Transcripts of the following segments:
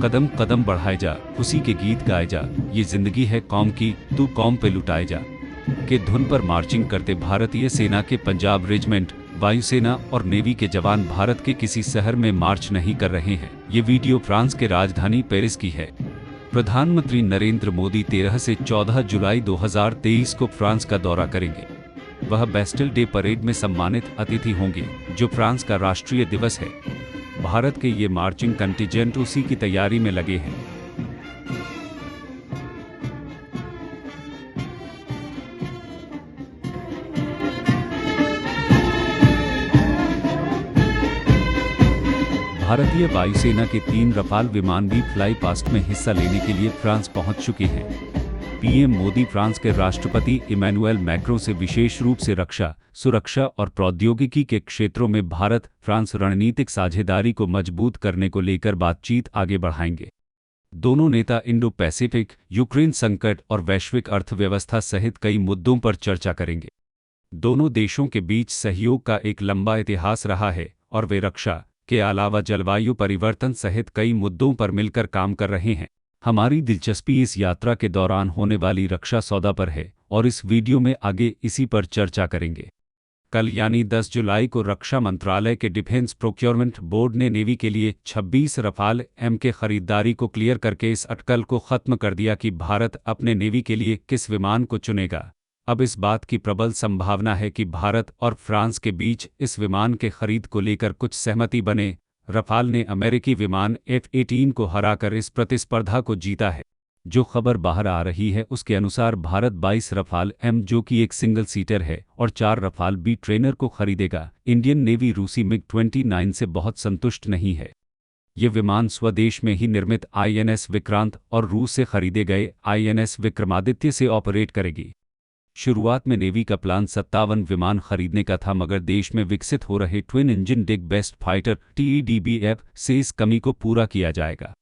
कदम कदम बढ़ाए जा, खुशी के गीत गाए जा, ये जिंदगी है कौम की, तू कौम पे लुटाए जा के धुन पर मार्चिंग करते भारतीय सेना के पंजाब रेजिमेंट, वायुसेना और नेवी के जवान भारत के किसी शहर में मार्च नहीं कर रहे हैं। ये वीडियो फ्रांस के राजधानी पेरिस की है। प्रधानमंत्री नरेंद्र मोदी 13 से 14 जुलाई 2023 को फ्रांस का दौरा करेंगे। वह बेस्टिल डे परेड में सम्मानित अतिथि होंगे, जो फ्रांस का राष्ट्रीय दिवस है। भारत के ये मार्चिंग कंटिजेंट उसी की तैयारी में लगे हैं। भारतीय वायुसेना के 3 रफाल विमान भी फ्लाई पास्ट में हिस्सा लेने के लिए फ्रांस पहुंच चुके हैं। पीएम मोदी फ्रांस के राष्ट्रपति इमैनुएल मैक्रों से विशेष रूप से रक्षा, सुरक्षा और प्रौद्योगिकी के क्षेत्रों में भारत फ्रांस रणनीतिक साझेदारी को मजबूत करने को लेकर बातचीत आगे बढ़ाएंगे। दोनों नेता इंडो पैसिफिक, यूक्रेन संकट और वैश्विक अर्थव्यवस्था सहित कई मुद्दों पर चर्चा करेंगे। दोनों देशों के बीच सहयोग का एक लंबा इतिहास रहा है और वे रक्षा के अलावा जलवायु परिवर्तन सहित कई मुद्दों पर मिलकर काम कर रहे हैं। हमारी दिलचस्पी इस यात्रा के दौरान होने वाली रक्षा सौदा पर है और इस वीडियो में आगे इसी पर चर्चा करेंगे। कल यानी 10 जुलाई को रक्षा मंत्रालय के डिफेंस प्रोक्योरमेंट बोर्ड ने नेवी के लिए 26 रफाल एम के खरीदारी को क्लियर करके इस अटकल को खत्म कर दिया कि भारत अपने नेवी के लिए किस विमान को चुनेगा। अब इस बात की प्रबल संभावना है कि भारत और फ्रांस के बीच इस विमान के खरीद को लेकर कुछ सहमति बने। रफाल ने अमेरिकी विमान F-18 को हराकर इस प्रतिस्पर्धा को जीता है। जो खबर बाहर आ रही है उसके अनुसार भारत 22 रफाल एम, जो कि एक सिंगल सीटर है, और 4 रफाल बी ट्रेनर को खरीदेगा। इंडियन नेवी रूसी MiG-29 से बहुत संतुष्ट नहीं है। ये विमान स्वदेश में ही निर्मित INS विक्रांत और रूस से खरीदे गए INS विक्रमादित्य से ऑपरेट करेगी। शुरुआत में नेवी का प्लान 57 विमान खरीदने का था, मगर देश में विकसित हो रहे ट्विन इंजन डिग बेस्ट फाइटर TEDBF से इस कमी को पूरा किया जाएगा।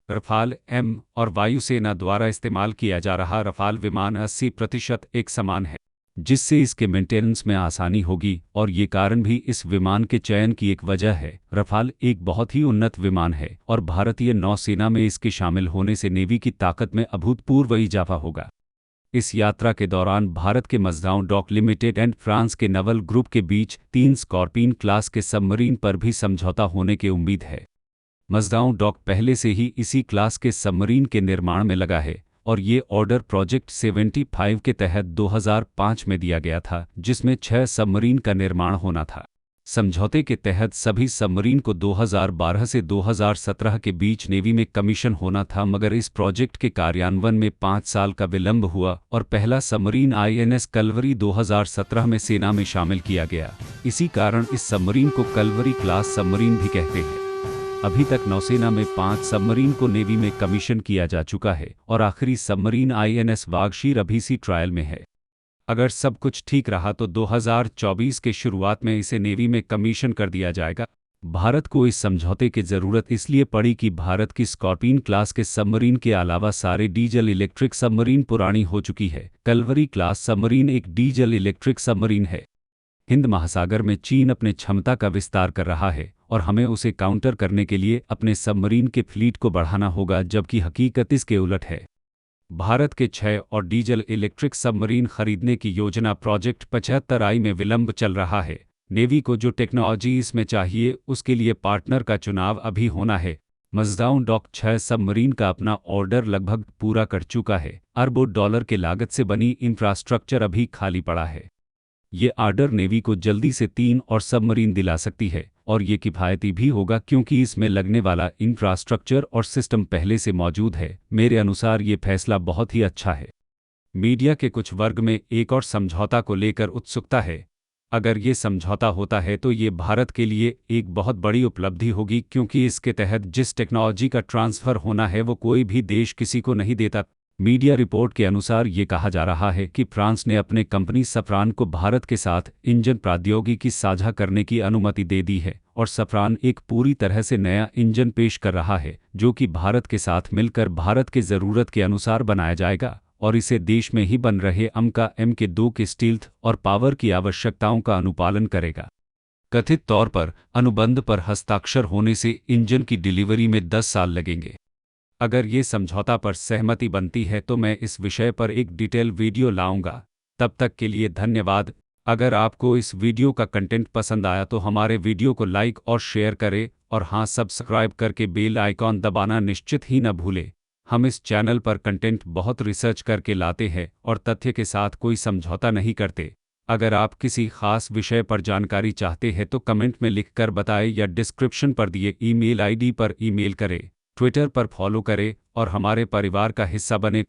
रफाल एम और वायुसेना द्वारा इस्तेमाल किया जा रहा रफाल विमान 80% एक समान है, जिससे इसके मेंटेनेंस में आसानी होगी और ये कारण भी इस विमान के चयन की एक वजह है। रफाल एक बहुत ही उन्नत विमान है और भारतीय नौसेना में इसके शामिल होने से नेवी की ताकत में अभूतपूर्व इजाफा होगा। इस यात्रा के दौरान भारत के Mazagon dock limited and France के नवल ग्रुप के बीच 3 स्कॉर्पियन क्लास के सबमरीन पर भी समझौता होने की उम्मीद है। मज़गांव डॉक पहले से ही इसी क्लास के सबमरीन के निर्माण में लगा है और ये ऑर्डर प्रोजेक्ट 75 के तहत 2005 में दिया गया था, जिसमें 6 सबमरीन का निर्माण होना था। समझौते के तहत सभी सबमरीन को 2012 से 2017 के बीच नेवी में कमीशन होना था, मगर इस प्रोजेक्ट के कार्यान्वयन में 5 साल का विलंब हुआ और पहला सबमरीन INS कलवरी 2017 में सेना में शामिल किया गया। इसी कारण इस सबमरीन को कलवरी क्लास सबमरीन भी कहते हैं। अभी तक नौसेना में 5 सबमरीन को नेवी में कमीशन किया जा चुका है और आखिरी सबमरीन INS वागशीर अभी सी ट्रायल में है। अगर सब कुछ ठीक रहा तो 2024 के शुरुआत में इसे नेवी में कमीशन कर दिया जाएगा। भारत को इस समझौते की ज़रूरत इसलिए पड़ी कि भारत की स्कॉर्पियन क्लास के सबमरीन के अलावा सारे डीजल इलेक्ट्रिक सबमरीन पुरानी हो चुकी है। कलवरी क्लास सबमरीन एक डीजल इलेक्ट्रिक सबमरीन है। हिंद महासागर में चीन अपने क्षमता का विस्तार कर रहा है और हमें उसे काउंटर करने के लिए अपने सबमरीन के फ्लीट को बढ़ाना होगा, जबकि हकीकत इसके उलट है। भारत के 6 और डीजल इलेक्ट्रिक सबमरीन खरीदने की योजना प्रोजेक्ट 75I में विलंब चल रहा है। नेवी को जो टेक्नोलॉजी इसमें चाहिए उसके लिए पार्टनर का चुनाव अभी होना है। मज़गांव डॉक 6 सबमरीन का अपना ऑर्डर लगभग पूरा कर चुका है। अरबों डॉलर के लागत से बनी इंफ्रास्ट्रक्चर अभी खाली पड़ा है। ये ऑर्डर नेवी को जल्दी से 3 और सबमरीन दिला सकती है और ये किफ़ायती भी होगा क्योंकि इसमें लगने वाला इंफ्रास्ट्रक्चर और सिस्टम पहले से मौजूद है। मेरे अनुसार ये फैसला बहुत ही अच्छा है। मीडिया के कुछ वर्ग में एक और समझौता को लेकर उत्सुकता है। अगर ये समझौता होता है तो ये भारत के लिए एक बहुत बड़ी उपलब्धि होगी, क्योंकि इसके तहत जिस टेक्नोलॉजी का ट्रांसफ़र होना है वो कोई भी देश किसी को नहीं देता। मीडिया रिपोर्ट के अनुसार ये कहा जा रहा है कि फ्रांस ने अपने कंपनी सफ्रान को भारत के साथ इंजन प्रौद्योगिकी साझा करने की अनुमति दे दी है और सफ्रान एक पूरी तरह से नया इंजन पेश कर रहा है, जो कि भारत के साथ मिलकर भारत के ज़रूरत के अनुसार बनाया जाएगा और इसे देश में ही बन रहे अमका MK2 के स्टील्थ और पावर की आवश्यकताओं का अनुपालन करेगा। कथित तौर पर अनुबंध पर हस्ताक्षर होने से इंजन की डिलीवरी में 10 साल लगेंगे। अगर ये समझौता पर सहमति बनती है तो मैं इस विषय पर एक डिटेल वीडियो लाऊंगा। तब तक के लिए धन्यवाद। अगर आपको इस वीडियो का कंटेंट पसंद आया तो हमारे वीडियो को लाइक और शेयर करें, और हाँ, सब्सक्राइब करके बेल आइकॉन दबाना निश्चित ही न भूलें। हम इस चैनल पर कंटेंट बहुत रिसर्च करके लाते हैं और तथ्य के साथ कोई समझौता नहीं करते। अगर आप किसी खास विषय पर जानकारी चाहते हैं तो कमेंट में लिखकर बताएं या डिस्क्रिप्शन पर दिए ईमेल आईडी पर ईमेल करें। ट्विटर पर फॉलो करें और हमारे परिवार का हिस्सा बने।